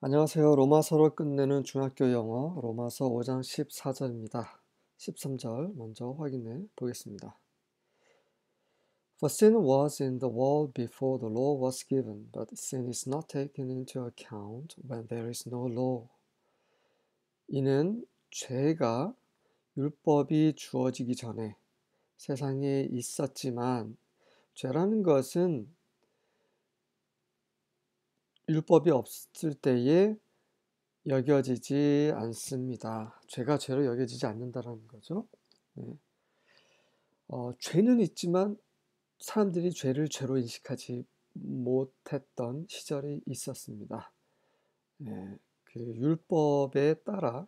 안녕하세요. 로마서를 끝내는 중학교 영어 로마서 5장 14절입니다. 13절 먼저 확인해 보겠습니다. For sin was in the world before the law was given, but sin is not taken into account when there is no law. 이는 죄가 율법이 주어지기 전에 세상에 있었지만 죄라는 것은 율법이 없을 때에 여겨지지 않습니다. 죄가 죄로 여겨지지 않는다라는 거죠. 네. 죄는 있지만 사람들이 죄를 죄로 인식하지 못했던 시절이 있었습니다. 네. 그 율법에 따라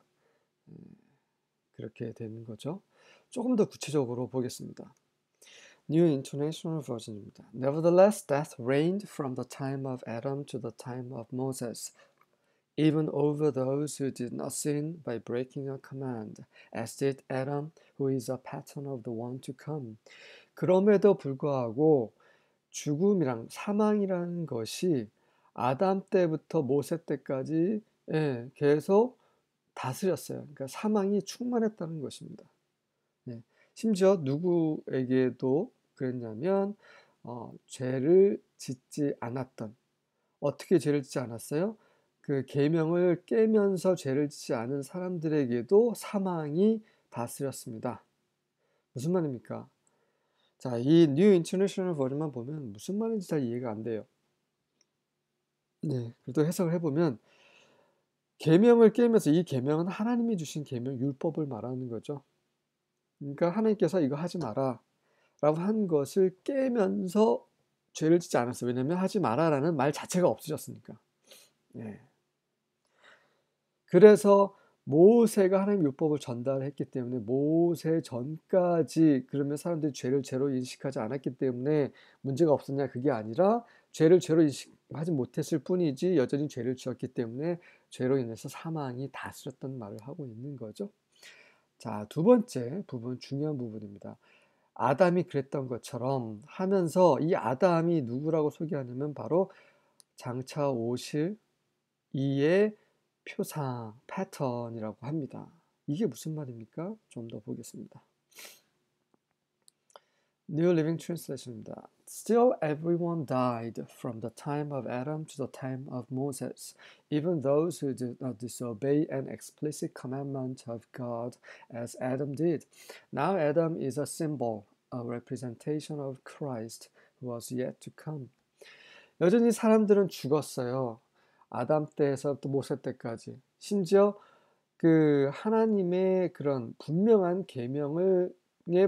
그렇게 되는 거죠. 조금 더 구체적으로 보겠습니다. New International Version입니다. Nevertheless, death reigned from the time of Adam to the time of Moses. Even over those who did not sin by breaking a command, as did Adam, who is a pattern of the one to come. 그럼에도 불구하고 죽음이랑 사망이라는 것이 아담 때부터 모세 때까지 계속 다스렸어요. 그러니까 사망이 충만했다는 것입니다. 심지어 누구에게도 그랬냐면 죄를 짓지 않았던, 어떻게 죄를 짓지 않았어요? 그 계명을 깨면서 죄를 짓지 않은 사람들에게도 사망이 다스렸습니다. 무슨 말입니까? 자, 이 뉴 인터내셔널 버전만 보면 무슨 말인지 잘 이해가 안 돼요. 네, 그래도 해석을 해보면 계명을 깨면서, 이 계명은 하나님이 주신 계명, 율법을 말하는 거죠. 그러니까 하나님께서 이거 하지 마라 라고 한 것을 깨면서 죄를 짓지 않았어요. 왜냐하면 하지 마라라는 말 자체가 없어졌으니까. 네. 그래서 모세가 하나님 율법을 전달했기 때문에 모세 전까지, 그러면 사람들이 죄를 죄로 인식하지 않았기 때문에 문제가 없었냐, 그게 아니라 죄를 죄로 인식하지 못했을 뿐이지 여전히 죄를 지었기 때문에 죄로 인해서 사망이 다스렸던 말을 하고 있는 거죠. 자, 두 번째 부분, 중요한 부분입니다. 아담이 그랬던 것처럼 하면서, 이 아담이 누구라고 소개하냐면 바로 장차 오실 이의 표상, 패턴이라고 합니다. 이게 무슨 말입니까? 좀 더 보겠습니다. New Living Translation입니다. Still everyone died from the time of Adam to the time of Moses, even those who did not disobey an explicit commandment of God as Adam did. Now Adam is a symbol, a representation of Christ who was yet to come. 여전히 사람들은 죽었어요. 아담 때에서부터 모세 때까지. 심지어 그 하나님의 그런 분명한 계명을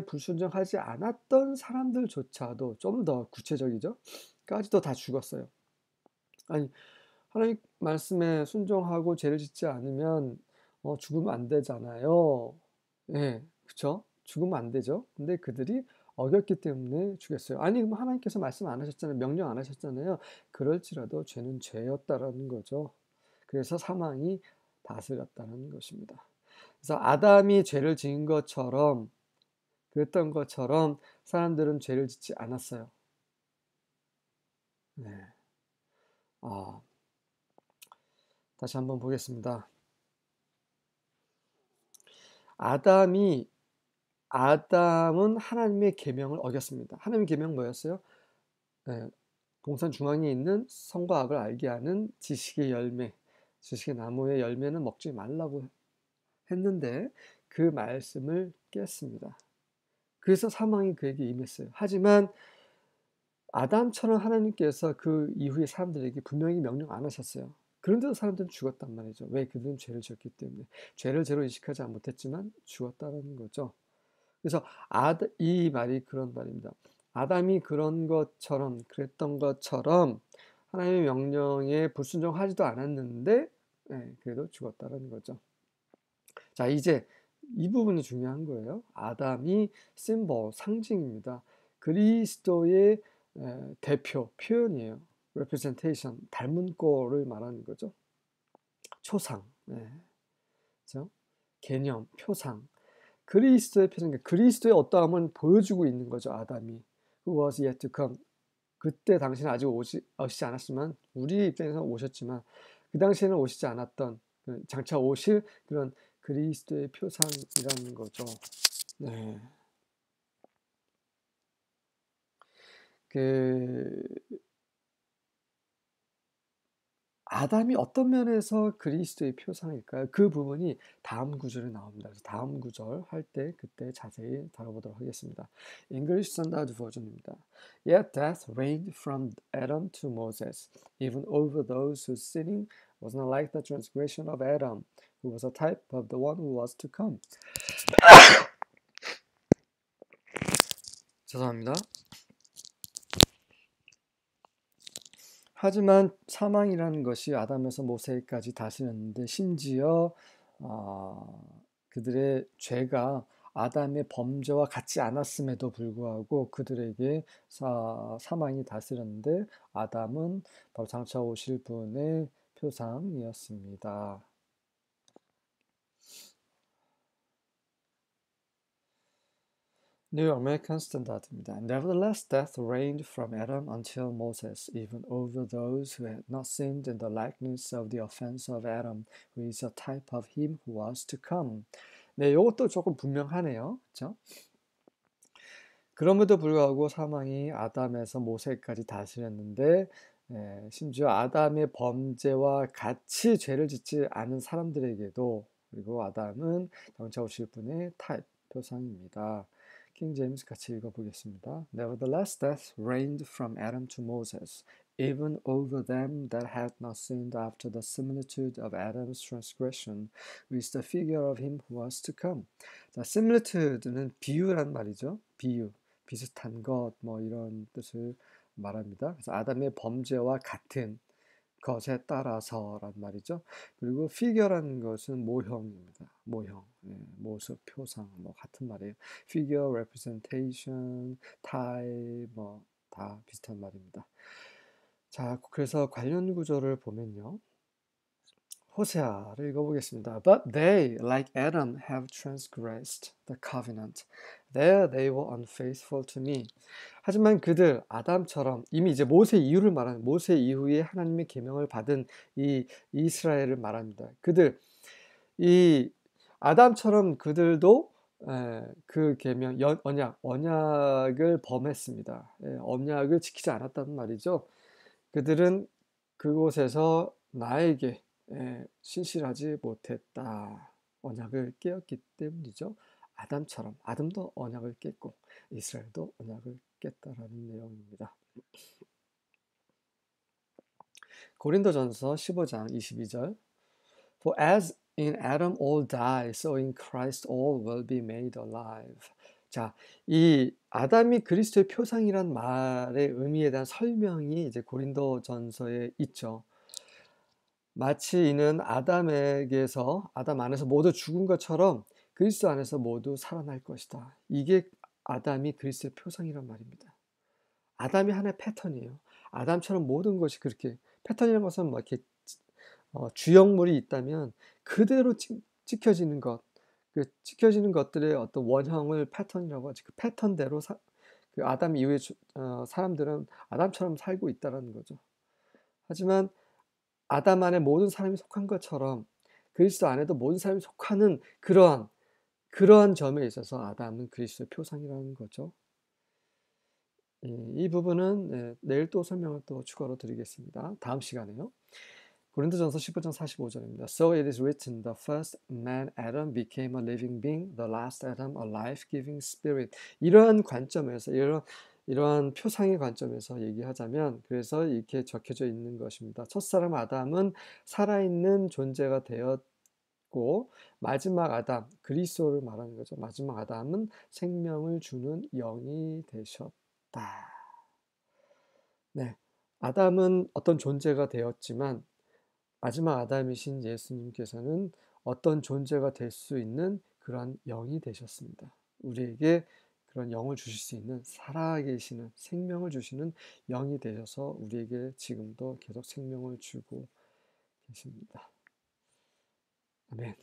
불순종하지 않았던 사람들조차도, 좀 더 구체적이죠? 까지도 다 죽었어요. 아니, 하나님 말씀에 순종하고 죄를 짓지 않으면 죽으면 안 되잖아요. 예, 그쵸? 죽으면 안 되죠. 근데 그들이 어겼기 때문에 죽였어요. 아니, 그럼 하나님께서 말씀 안 하셨잖아요. 명령 안 하셨잖아요. 그럴지라도 죄는 죄였다라는 거죠. 그래서 사망이 다스렸다는 것입니다. 그래서 아담이 죄를 지은 것처럼, 그랬던 것처럼 사람들은 죄를 짓지 않았어요. 네. 다시 한번 보겠습니다. 아담은 하나님의 계명을 어겼습니다. 하나님의 계명 뭐였어요? 네, 동산 중앙에 있는 선과 악을 알게 하는 지식의 열매, 지식의 나무의 열매는 먹지 말라고 했는데 그 말씀을 깼습니다. 그래서 사망이 그에게 임했어요. 하지만 아담처럼 하나님께서 그 이후에 사람들에게 분명히 명령 안 하셨어요. 그런데도 사람들은 죽었단 말이죠. 왜? 그들은 죄를 지었기 때문에. 죄를 죄로 인식하지 못했지만 죽었다는 거죠. 그래서 이 말이 그런 말입니다. 아담이 그랬던 것처럼 하나님의 명령에 불순종하지도 않았는데 그래도 죽었다는 거죠. 자, 이제 이 부분이 중요한 거예요. 아담이 심볼, 상징입니다. 그리스도의 대표, 표현이에요. representation, 닮은 꼴을 말하는 거죠. 초상, 그렇죠? 개념, 표상. 그리스도의 표상, 그리스도의 어떠함을 보여주고 있는 거죠. 아담이. Who was yet to come. 그때 당신은 아직 오시지 않았지만, 우리 입장에서 오셨지만, 그 당시에는 오시지 않았던 장차 오실 그런 그리스도의 표상이라는 거죠. 네. 그 아담이 어떤 면에서 그리스도의 표상일까요? 그 부분이 다음 구절에 나옵니다. 그래서 다음 구절 할 때 그때 자세히 다뤄보도록 하겠습니다. English Standard Version입니다. Yet death reigned from Adam to Moses, even over those whose sinning was not like the transgression of Adam, who was a type of the one who was to come. 죄송합니다. 하지만 사망이라는 것이 아담에서 모세까지 다스렸는데 심지어 그들의 죄가 아담의 범죄와 같지 않았음에도 불구하고 그들에게 사망이 다스렸는데 아담은 바로 장차 오실 분의 표상이었습니다. New American Standard입니다. Nevertheless, death reigned from Adam until Moses, even over those who had not sinned in the likeness of the offense of Adam, who is a type of him who was to come. 네, 이것도 조금 분명하네요. 그렇죠? 그럼에도 불구하고 사망이 아담에서 모세까지 다스렸는데 심지어 아담의 범죄와 같이 죄를 짓지 않은 사람들에게도 그리고 아담은 장차 오실 분의 타입, 표상입니다. 킹 제임스 같이 읽어보겠습니다. Nevertheless, death reigned from Adam to Moses, even over them that had not sinned after the similitude of Adam's transgression, who is the figure of him who was to come. 자, similitude는 비유란 말이죠. 비유, 비슷한 것, 뭐 이런 뜻을 말합니다. 그래서 아담의 범죄와 같은 것에 따라서란 말이죠. 그리고 figure라는 것은 모형입니다. 모형, 모습, 표상, 뭐 같은 말이에요. figure, representation, type, 뭐 다 비슷한 말입니다. 자, 그래서 관련 구조를 보면요. 호세아를 읽어보겠습니다. But they, like Adam, have transgressed the covenant. There they were unfaithful to me. 하지만 그들, 아담처럼 이미 이제 모세 이후를 말하는 모세 이후에 하나님의 계명을 받은 이 이스라엘을 말합니다. 그들, 이 아담처럼 그들도 그 계명, 언약을 범했습니다. 언약을 지키지 않았다는 말이죠. 그들은 그곳에서 나에게 신실하지 못했다. 언약을 깨었기 때문이죠. 아담처럼 아담도 언약을 깼고 이스라엘도 언약을 깼다라는 내용입니다. 고린도전서 15장 22절 For as in Adam all die, so in Christ all will be made alive. 자, 이 아담이 그리스도의 표상이란 말의 의미에 대한 설명이 이제 고린도전서에 있죠. 마치 이는 아담에게서 아담 안에서 모두 죽은 것처럼 그리스도 안에서 모두 살아날 것이다. 이게 아담이 그리스도의 표상이란 말입니다. 아담이 하나의 패턴이에요. 아담처럼 모든 것이 그렇게 패턴이라는 것은 뭐 이렇게 주역물이 있다면 그대로 찍혀지는 것, 그 찍혀지는 것들의 어떤 원형을 패턴이라고 하지. 그 패턴대로 그 아담 이후의 사람들은 아담처럼 살고 있다라는 거죠. 하지만 아담 안에 모든 사람이 속한 것처럼 그리스도 안에도 모든 사람이 속하는 그러한 점에 있어서 아담은 그리스도의 표상이라는 거죠. 이 부분은 내일 또 설명을 또 추가로 드리겠습니다. 다음 시간에요. 고린도전서 15장 45절입니다. So it is written, the first man Adam became a living being, the last Adam a life-giving spirit. 이러한 관점에서 이러한 표상의 관점에서 얘기하자면 그래서 이렇게 적혀져 있는 것입니다. 첫사람 아담은 살아있는 존재가 되었고 마지막 아담, 그리스도를 말하는 거죠. 마지막 아담은 생명을 주는 영이 되셨다. 네, 아담은 어떤 존재가 되었지만 마지막 아담이신 예수님께서는 어떤 존재가 될 수 있는 그러한 영이 되셨습니다. 우리에게 그런 영을 주실 수 있는 살아계시는 생명을 주시는 영이 되셔서 우리에게 지금도 계속 생명을 주고 계십니다. 아멘.